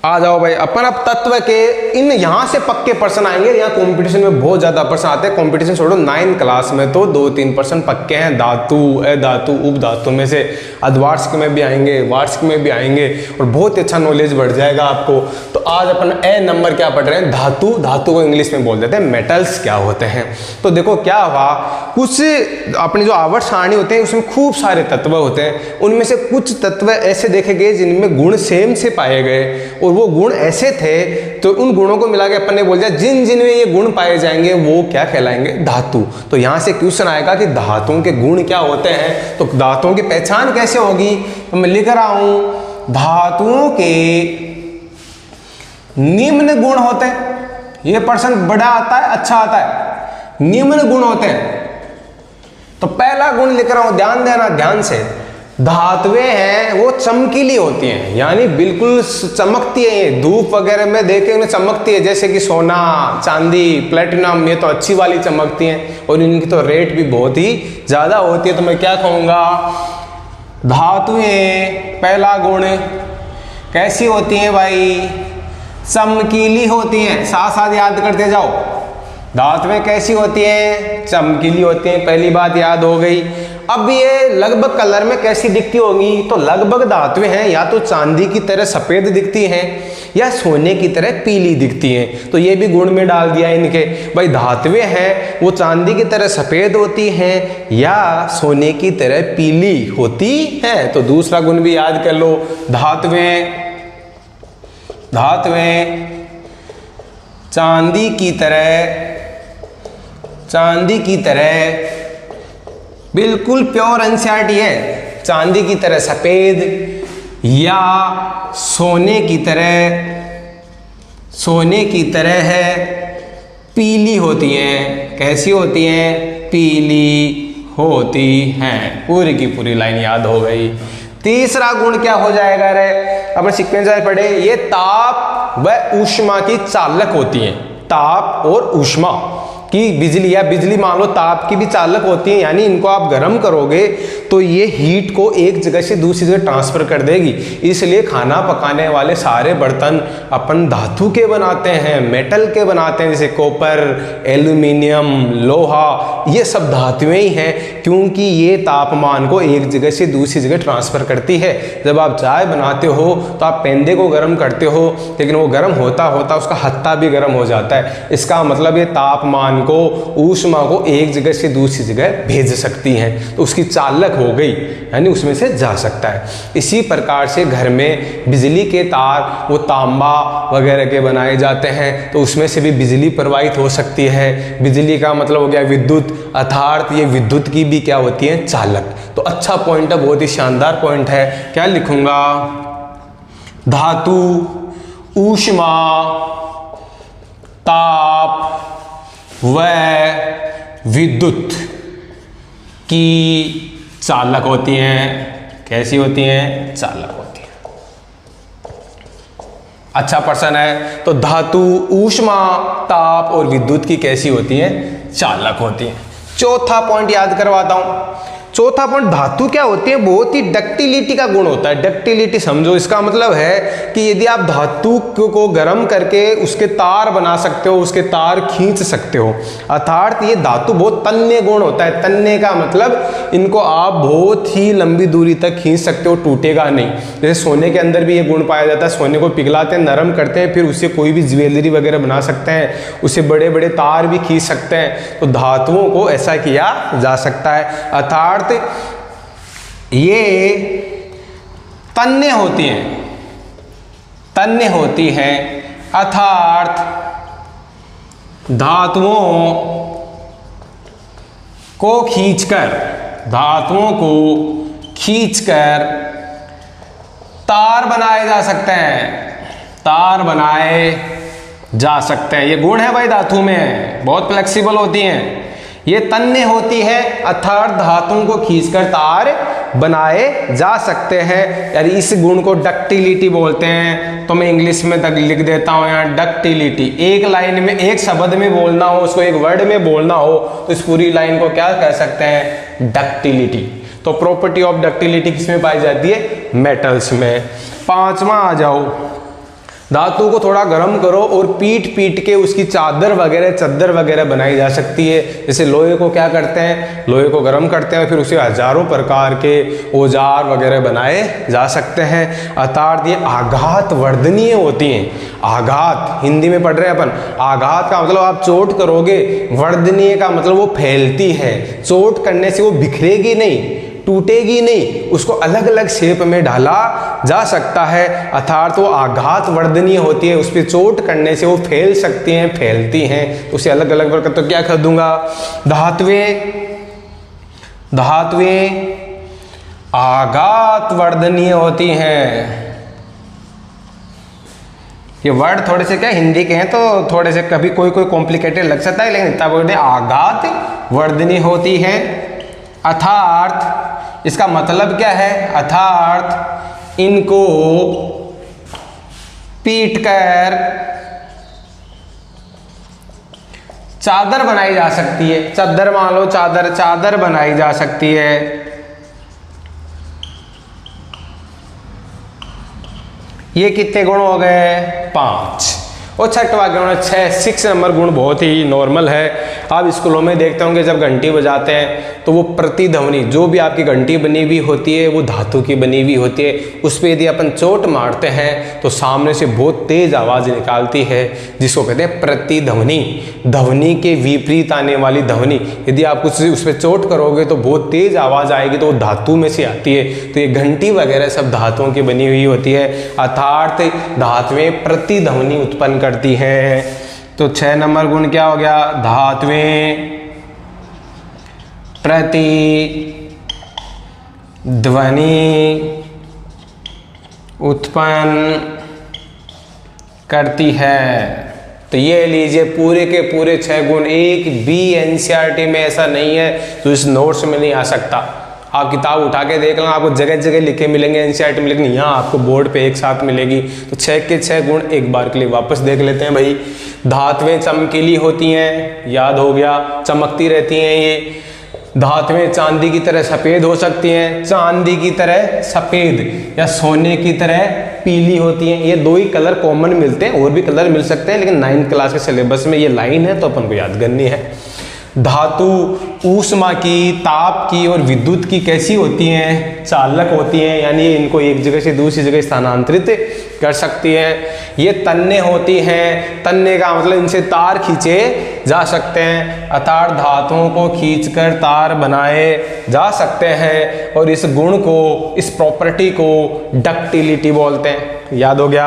आ जाओ भाई अपन अब तत्व के इन यहां से पक्के पर्सन आएंगे। यहाँ कंपटीशन में बहुत ज्यादा पर्सन आते हैं, कंपटीशन छोड़ो 9 क्लास में तो 2-3 पर्सन पक्के हैं। धातु, अधातु, उपधातु में से अर्धवार्षिक में भी आएंगे, वार्षिक में भी आएंगे और बहुत अच्छा नॉलेज बढ़ जाएगा आपको। तो आज अपन ए नंबर क्या पढ़ रहे हैं, धातु। धातु को इंग्लिश में बोल देते हैं मेटल्स क्या होते हैं। तो देखो क्या हुआ, कुछ अपनी जो आवर्त सारणी होते हैं उसमें खूब सारे तत्व होते हैं, उनमें से कुछ तत्व ऐसे देखे गए जिनमें गुण सेम से पाए गए और वो गुण ऐसे थे तो उन गुणों को मिला के अपन ने बोल दिया जिन जिन में ये गुण पाए जाएंगे वो क्या कहलाएंगे, धातु। तो यहां से क्वेश्चन आएगा कि धातुओं के गुण क्या होते हैं, तो धातुओं की पहचान कैसे होगी। तो मैं लिख रहा हूं धातुओं के निम्न गुण होते हैं। ये पर्सन बड़ा आता है, अच्छा आता है, निम्न गुण होते हैं। तो पहला गुण लिख रहा हूं, ध्यान देना ध्यान से। धातुएं हैं वो चमकीली होती हैं, यानी बिल्कुल चमकती है, ये धूप वगैरह में देखे उन्हें चमकती है, जैसे कि सोना, चांदी, प्लेटिनम, ये तो अच्छी वाली चमकती हैं और इनकी तो रेट भी बहुत ही ज्यादा होती है। तो मैं क्या कहूंगा, धातुएं पहला गुण कैसी होती हैं भाई, चमकीली होती हैं। साथ साथ याद करते जाओ, धातुएं कैसी होती हैं, चमकीली होती हैं, पहली बात याद हो गई। अब ये लगभग कलर में कैसी दिखती होंगी, तो लगभग धातुएं हैं या तो चांदी की तरह सफेद दिखती हैं या सोने की तरह पीली दिखती हैं। तो ये भी गुण में डाल दिया इनके भाई, धातुएं हैं वो चांदी की तरह सफेद होती हैं या सोने की तरह पीली होती हैं। तो दूसरा गुण भी याद कर लो, धातुएं चांदी की तरह बिल्कुल प्योर एनसीईआरटी है, चांदी की तरह सफेद या सोने की तरह है पीली होती हैं। कैसी होती हैं, पीली होती हैं। पूरी की पूरी लाइन याद हो गई। तीसरा गुण क्या हो जाएगा रे, अपने सीक्वेंस में पढ़े, ये ताप व ऊष्मा की चालक होती हैं। ताप और ऊष्मा की बिजली या बिजली मान लो ताप की भी चालक होती है, यानी इनको आप गर्म करोगे तो ये हीट को एक जगह से दूसरी जगह ट्रांसफर कर देगी। इसलिए खाना पकाने वाले सारे बर्तन अपन धातु के बनाते हैं, मेटल के बनाते हैं, जैसे कॉपर, एल्यूमिनियम, लोहा, ये सब धातुएं ही हैं, क्योंकि ये तापमान को एक जगह से दूसरी जगह ट्रांसफर करती है। जब आप चाय बनाते हो तो आप पेंदे को गर्म करते हो, लेकिन वो गर्म होता होता उसका हत्था भी गर्म हो जाता है। इसका मतलब ये तापमान को, ऊष्मा को एक जगह से दूसरी जगह भेज सकती हैं, तो उसकी चालक हो गई, यानी उसमें से जा सकता है। इसी प्रकार से घर में बिजली के तार वो तांबा वगैरह के बनाए जाते हैं, तो उसमें से भी बिजली प्रवाहित हो सकती है। बिजली का मतलब हो गया विद्युत, अर्थात ये विद्युत की भी क्या होती है, चालक। तो अच्छा पॉइंट है, बहुत ही शानदार पॉइंट है। क्या लिखूंगा, धातु ऊष्मा ताप व विद्युत की चालक होती हैं। कैसी होती हैं, चालक होती हैं। अच्छा प्रश्न है, तो धातु ऊष्मा ताप और विद्युत की कैसी होती हैं, चालक होती हैं। चौथा पॉइंट याद करवाता हूं। चौथा पॉइंट, धातु क्या होती है, बहुत ही डक्टिलिटी का गुण होता है। डक्टिलिटी समझो, इसका मतलब है कि यदि आप धातु को गर्म करके उसके तार बना सकते हो, उसके तार खींच सकते हो, अर्थात ये धातु बहुत तन्य गुण होता है। तन्य का मतलब इनको आप बहुत ही लंबी दूरी तक खींच सकते हो, टूटेगा नहीं। जैसे सोने के अंदर भी ये गुण पाया जाता है, सोने को पिघलाते हैं, नरम करते हैं, फिर उससे कोई भी ज्वेलरी वगैरह बना सकते हैं, उससे बड़े बड़े तार भी खींच सकते हैं। तो धातुओं को ऐसा किया जा सकता है, अर्थात ये तन्य होती हैं, अर्थात धातुओं को खींचकर तार बनाए जा सकते हैं। ये गुण है भाई धातु में, बहुत फ्लेक्सिबल होती हैं। ये तन्य होती है, अर्थात धातुओं को खींचकर तार बनाए जा सकते हैं, यानी इस गुण को डक्टिलिटी बोलते हैं। तो मैं इंग्लिश में तक लिख देता हूं यहाँ, डक्टिलिटी। एक लाइन में, एक शब्द में बोलना हो, उसको एक वर्ड में बोलना हो, तो इस पूरी लाइन को क्या कह सकते हैं, डक्टिलिटी। तो प्रॉपर्टी ऑफ डक्टिलिटी किसमें पाई जाती है, मेटल्स में। पांचवा आ जाओ, धातु को थोड़ा गर्म करो और पीट पीट के उसकी चादर वगैरह बनाई जा सकती है। जैसे लोहे को क्या करते हैं, लोहे को गर्म करते हैं, फिर उसे हजारों प्रकार के औजार वगैरह बनाए जा सकते हैं। अर्थात ये आघात वर्धनीय होती हैं। आघात हिंदी में पढ़ रहे हैं अपन, आघात का मतलब आप चोट करोगे, वर्धनीय का मतलब वो फैलती है। चोट करने से वो बिखरेगी नहीं, टूटेगी नहीं, उसको अलग अलग शेप में ढाला जा सकता है। अर्थात वो आघात वर्धनीय होती है, उस पर चोट करने से वो फैल सकती हैं, फैलती हैं, उसे अलग अलग प्रकार। तो क्या कर दूंगा, धातुएं आघात वर्धनीय होती हैं। ये वर्ड थोड़े से क्या हिंदी के हैं तो थोड़े से कभी कोई कॉम्प्लिकेटेड लग सकता है, लेकिन इतना बोलते हैं आघात वर्धनीय होती है। अर्थात इसका मतलब क्या है, अर्थात इनको पीटकर चादर बनाई जा सकती है। चादर मान लो, चादर बनाई जा सकती है। ये कितने गुण हो गए, 5। और छठवां गुण 6 नंबर गुण बहुत ही नॉर्मल है। आप स्कूलों में देखते होंगे जब घंटी बजाते हैं तो वो प्रतिध्वनि, जो भी आपकी घंटी बनी हुई होती है वो धातु की बनी हुई होती है, उस पर यदि अपन चोट मारते हैं तो सामने से बहुत तेज आवाज़ निकालती है, जिसको कहते हैं प्रतिध्वनि। ध्वनि के विपरीत आने वाली ध्वनि, यदि आप कुछ उस पर चोट करोगे तो बहुत तेज आवाज़ आएगी, तो वो धातु में से आती है। तो ये घंटी वगैरह सब धातुओं की बनी हुई होती है। अर्थात धातुएं प्रतिध्वनि उत्पन्न करती है। तो 6 नंबर गुण क्या हो गया, धातुएं प्रतिध्वनि उत्पन्न करती है। तो ये लीजिए पूरे के पूरे 6 गुण। एक भी एनसीईआरटी में ऐसा नहीं है जो इस नोट्स में नहीं आ सकता। आप किताब उठा के देख लेना, आपको जगह जगह लिखे मिलेंगे एनसीईआरटी में, लेकिन यहाँ आपको बोर्ड पे एक साथ मिलेगी। तो 6 के 6 गुण एक बार के लिए वापस देख लेते हैं भाई। धातुएं चमकीली होती हैं, याद हो गया, चमकती रहती हैं। ये धातुएं चांदी की तरह सफ़ेद हो सकती हैं, चांदी की तरह सफ़ेद या सोने की तरह पीली होती हैं। ये 2 ही कलर कॉमन मिलते हैं, और भी कलर मिल सकते हैं, लेकिन 9th क्लास के सिलेबस में ये लाइन है तो अपन को याद करनी है। धातु ऊष्मा की, ताप की और विद्युत की कैसी होती हैं, चालक होती हैं, यानी इनको एक जगह से दूसरी जगह स्थानांतरित कर सकती है। ये तन्ने होती हैं, तन्ने का मतलब इनसे तार खींचे जा सकते हैं। अर्थात धातुओं को खींचकर तार बनाए जा सकते हैं। और इस गुण को, इस प्रॉपर्टी को डक्टिलिटी बोलते हैं। याद हो गया।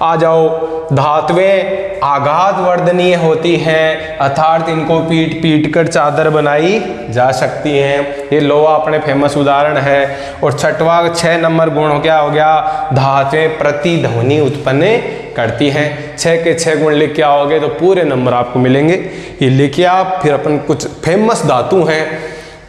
आ जाओ, धातुएं आघात वर्धनीय होती हैं, अर्थात इनको पीट पीट कर चादर बनाई जा सकती हैं। ये लोहा अपने फेमस उदाहरण है। और छठवां 6 नंबर गुण क्या हो गया, धातुएं प्रतिध्वनि उत्पन्न करती हैं। 6 के 6 गुण लिख के आओगे तो पूरे नंबर आपको मिलेंगे। ये लिखिए आप। फिर अपन कुछ फेमस धातु हैं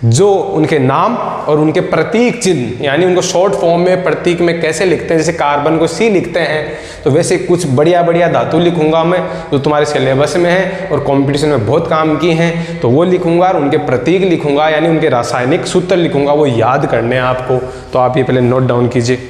जो उनके नाम और उनके प्रतीक चिन्ह, यानी उनको शॉर्ट फॉर्म में प्रतीक में कैसे लिखते हैं, जैसे कार्बन को C लिखते हैं, तो वैसे कुछ बढ़िया बढ़िया धातु लिखूंगा मैं जो तुम्हारे सिलेबस में है और कंपटीशन में बहुत काम की हैं। तो वो लिखूंगा और उनके प्रतीक लिखूंगा, यानी उनके रासायनिक सूत्र लिखूंगा, वो याद करने हैं आपको। तो आप ये पहले नोट डाउन कीजिए।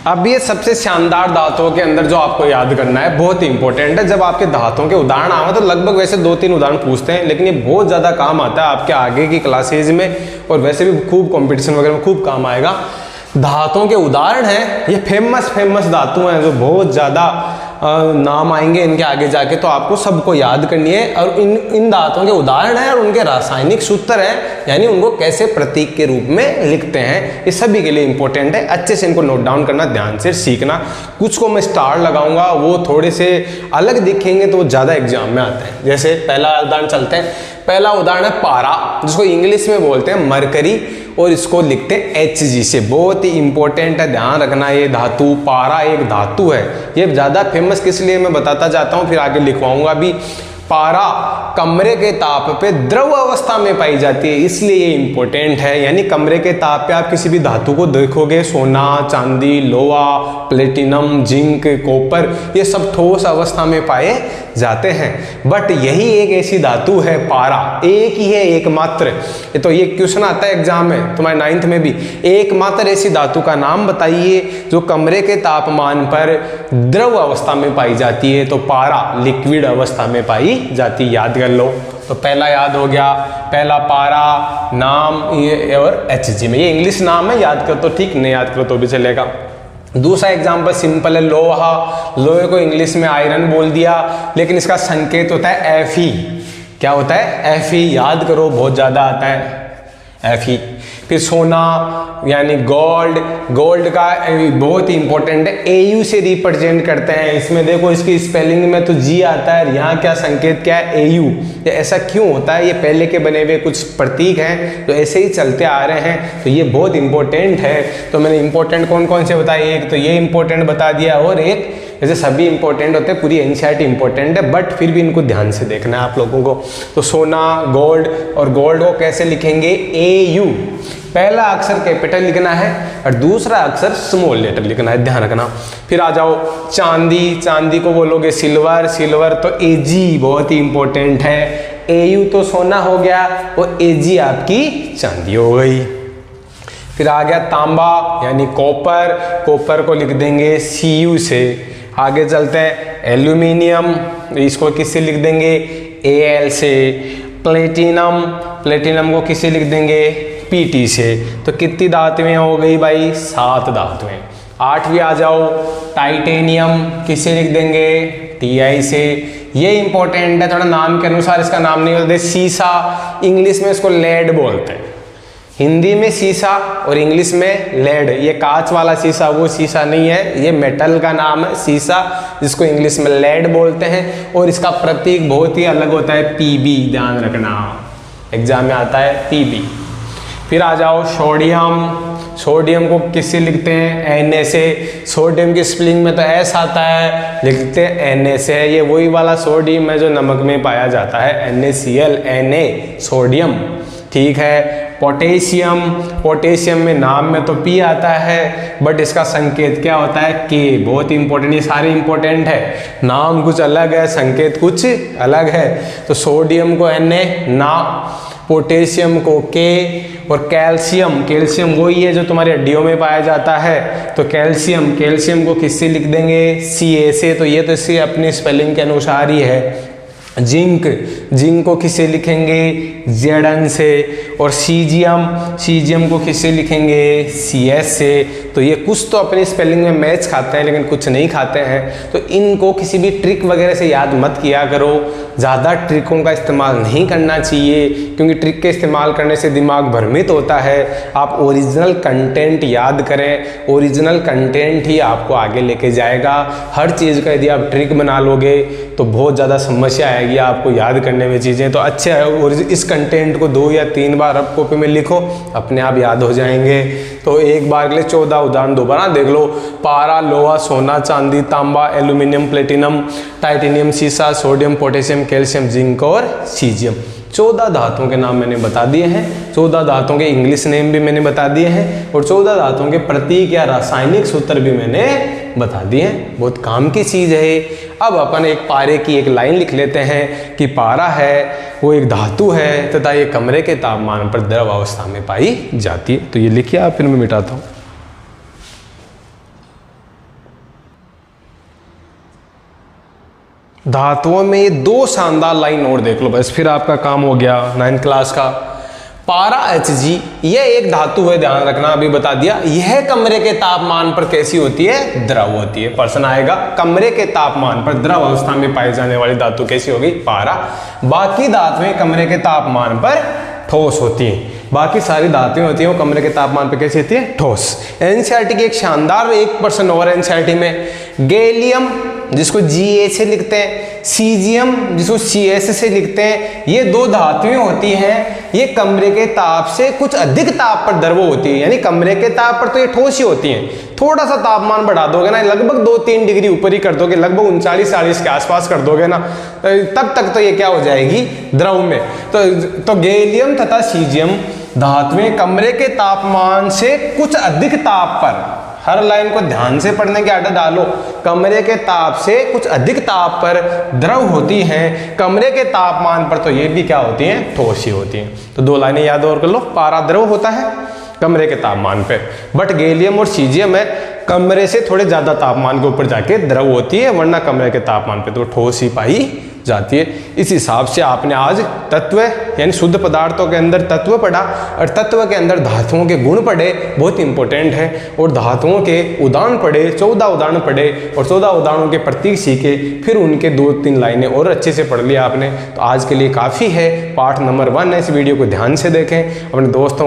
अब ये सबसे शानदार धातुओं के अंदर जो आपको याद करना है, बहुत ही इंपॉर्टेंट है। जब आपके धातुओं के उदाहरण आवे तो लगभग वैसे 2-3 उदाहरण पूछते हैं, लेकिन ये बहुत ज़्यादा काम आता है आपके आगे की क्लासेज में, और वैसे भी खूब कंपटीशन वगैरह में खूब काम आएगा। धातुओं के उदाहरण हैं, ये फेमस धातु हैं जो बहुत ज़्यादा नाम आएंगे इनके आगे जाके, तो आपको सबको याद करनी है। और इन धातुओं के उदाहरण हैं और उनके रासायनिक सूत्र हैं, यानी उनको कैसे प्रतीक के रूप में लिखते हैं, ये सभी के लिए इंपॉर्टेंट है। अच्छे से इनको नोट डाउन करना, ध्यान से सीखना। कुछ को मैं स्टार लगाऊंगा, वो थोड़े से अलग दिखेंगे तो वो ज़्यादा एग्जाम में आते हैं। जैसे पहला उदाहरण चलते हैं। पहला उदाहरण है पारा, जिसको इंग्लिश में बोलते हैं मरकरी, और इसको लिखते हैं Hg से। बहुत ही इंपॉर्टेंट है, ध्यान रखना। ये धातु पारा एक धातु है। ये ज़्यादा फेमस किस लिए मैं बताता जाता हूँ, फिर आगे लिखवाऊंगा भी। पारा कमरे के ताप पे द्रव अवस्था में पाई जाती है, इसलिए ये इंपॉर्टेंट है। यानी कमरे के ताप पे आप किसी भी धातु को देखोगे, सोना, चांदी, लोहा, प्लेटिनम, जिंक, कॉपर, ये सब ठोस अवस्था में पाए जाते हैं। बट यही एक ऐसी धातु है पारा, एक ही है, एकमात्र। तो ये क्वेश्चन आता है एग्जाम में तुम्हारे 9th में भी, एकमात्र ऐसी धातु का नाम बताइए जो कमरे के तापमान पर द्रव अवस्था में पाई जाती है। तो पारा लिक्विड अवस्था में पाई जाती, याद कर लो। तो पहला याद हो गया, पहला पारा नाम ये और Hg में, ये इंग्लिश नाम है, याद कर तो ठीक, नहीं याद करो तो भी चलेगा। दूसरा एग्जाम्पल सिंपल है, लोहा। लोहे को इंग्लिश में आयरन बोल दिया, लेकिन इसका संकेत होता है Fe। क्या होता है? Fe, याद करो, बहुत ज्यादा आता है Fe। फिर सोना यानी गोल्ड, गोल्ड का बहुत इंपॉर्टेंट है, Au से रिप्रेजेंट करते हैं। इसमें देखो इसकी स्पेलिंग में तो G आता है, यहाँ क्या संकेत क्या है? Au। ये ऐसा क्यों होता है? ये पहले के बने हुए कुछ प्रतीक हैं तो ऐसे ही चलते आ रहे हैं, तो ये बहुत इंपॉर्टेंट है। तो मैंने इंपॉर्टेंट कौन कौन से बताए, एक तो ये इंपॉर्टेंट बता दिया, और एक जैसे सभी इंपॉर्टेंट होते हैं, पूरी एनसीईआरटी इंपॉर्टेंट है, बट फिर भी इनको ध्यान से देखना है आप लोगों को। तो सोना, गोल्ड, और गोल्ड को कैसे लिखेंगे? AU। पहला अक्षर कैपिटल लिखना है और दूसरा अक्षर स्मॉल लेटर लिखना है, ध्यान रखना। फिर आ जाओ चांदी, चांदी को बोलोगे सिल्वर, सिल्वर तो AG, बहुत ही इंपॉर्टेंट है। AU तो सोना हो गया और AG आपकी चांदी हो गई। फिर आ गया तांबा यानी कॉपर, कॉपर को लिख देंगे Cu से। आगे चलते हैं एल्यूमिनियम, इसको किससे लिख देंगे? Al से। प्लेटिनम, प्लेटिनम को किससे लिख देंगे? Pt से। तो कितनी धातुएं हो गई भाई? 7 धातुएं। 8वीं आ जाओ टाइटेनियम, किससे लिख देंगे? Ti से। ये इंपॉर्टेंट है, थोड़ा नाम के अनुसार इसका नाम नहीं बोलते। सीसा, इंग्लिश में इसको लेड बोलते हैं, हिंदी में सीसा और इंग्लिश में लेड। ये कांच वाला शीशा वो शीशा नहीं है, ये मेटल का नाम है सीसा, जिसको इंग्लिश में लेड बोलते हैं। और इसका प्रतीक बहुत ही अलग होता है, Pb, ध्यान रखना, एग्जाम में आता है Pb। फिर आ जाओ सोडियम, सोडियम को किससे लिखते हैं? Na से। सोडियम की स्पेलिंग में तो S आता है, लिखते हैं Na से। ये वही वाला सोडियम है जो नमक में पाया जाता है, NaCl, Na, सोडियम, ठीक है। पोटेशियम, पोटेशियम में नाम में तो P आता है, बट इसका संकेत क्या होता है? K, बहुत इंपॉर्टेंट, ये सारे इंपॉर्टेंट है, नाम कुछ अलग है, संकेत कुछ अलग है। तो सोडियम को Na, ना, पोटेशियम को K, और कैल्शियम, कैल्शियम वही है जो तुम्हारी हड्डियों में पाया जाता है, तो कैल्शियम, कैल्शियम को किससे लिख देंगे? Ca से। तो ये तो इसकी अपनी स्पेलिंग के अनुसार ही है। जिंक, जिंक को किससे लिखेंगे? Zn से। और सीजियम, सीजियम को किससे लिखेंगे? Cs से। तो ये कुछ तो अपनी स्पेलिंग में मैच खाते हैं लेकिन कुछ नहीं खाते हैं, तो इनको किसी भी ट्रिक वगैरह से याद मत किया करो, ज़्यादा ट्रिकों का इस्तेमाल नहीं करना चाहिए, क्योंकि ट्रिक के इस्तेमाल करने से दिमाग भ्रमित होता है। आप ओरिजिनल कंटेंट याद करें, ओरिजिनल कंटेंट ही आपको आगे लेके जाएगा। हर चीज़ का यदि आप ट्रिक बना लोगे तो बहुत ज़्यादा समस्या आएगी आपको याद करने में चीज़ें। तो अच्छे है, और इस कंटेंट को 2 या 3 बार अब कॉपी में लिखो, अपने आप याद हो जाएंगे। तो एक बार के लिए 14 उदाहरण दोबारा देख लो। पारा, लोहा, सोना, चांदी, तांबा, एल्यूमिनियम, प्लेटिनम, टाइटेनियम, सीसा, सोडियम, पोटेशियम, कैल्शियम, जिंक और सीजियम। 14 धातुओं के नाम मैंने बता दिए हैं, 14 धातुओं के इंग्लिश नेम भी मैंने बता दिए हैं, और 14 धातुओं के प्रतीक या रासायनिक सूत्र भी मैंने बता दिए हैं। बहुत काम की चीज़ है। अब अपन एक पारे की एक लाइन लिख लेते हैं कि पारा है वो एक धातु है तथा ये कमरे के तापमान पर द्रव अवस्था में पाई जाती है। तो ये लिखिए आप, फिर मैं मिटाता हूँ। धातुओं में ये 2 शानदार लाइन और देख लो, बस फिर आपका काम हो गया 9th क्लास का। पारा Hg यह एक धातु है, ध्यान रखना, अभी बता दिया। यह कमरे के तापमान पर कैसी होती है? द्रव होती है। प्रश्न आएगा कमरे के तापमान पर द्रव अवस्था में पाई जाने वाली धातु कैसी होगी? पारा। बाकी धातुएं कमरे के तापमान पर ठोस होती हैं, बाकी सारी धातुएं होती हैं वो कमरे के तापमान पर कैसी होती है? ठोस। एनसीईआरटी की एक शानदार 1% और एनसीईआरटी में गैलियम जिसको Ga से लिखते हैं, सीजियम जिसको Cs से लिखते हैं, ये दो धातुएं होती हैं। ये कमरे के ताप से कुछ अधिक ताप पर द्रव होती है, यानी कमरे के ताप पर तो ये ठोस ही होती हैं, थोड़ा सा तापमान बढ़ा दोगे ना, लगभग 2-3 डिग्री ऊपर ही कर दोगे, लगभग 39-40 के आसपास कर दोगे ना, तब तक तो ये क्या हो जाएगी, द्रव में। तो गैलियम तथा सीजियम धातुएं कमरे के तापमान से कुछ अधिक ताप पर, हर लाइन को ध्यान से पढ़ने की आदत डालो, कमरे के ताप से कुछ अधिक ताप पर द्रव होती हैं, कमरे के तापमान पर तो ये भी क्या होती हैं, ठोस ही होती हैं। तो 2 लाइनें याद और कर लो, पारा द्रव होता है कमरे के तापमान पे, बट गैलियम और सीजियम है कमरे से थोड़े ज्यादा तापमान के ऊपर जाके द्रव होती है, वरना कमरे के तापमान पे तो ठोस ही पाई जाती है। इस हिसाब से आपने आज तत्व यानी शुद्ध पदार्थों के अंदर तत्व पढ़ा, और तत्व के अंदर धातुओं के गुण पढ़े, बहुत इंपॉर्टेंट है, और धातुओं के उदाहरण पढ़े, 14 उदाहरण पढ़े, और 14 उदाहरणों के प्रतीक सीखे, फिर उनके 2-3 लाइनें और अच्छे से पढ़ लिया आपने। तो आज के लिए काफ़ी है, पाठ नंबर 1 है, इस वीडियो को ध्यान से देखें, अपने दोस्तों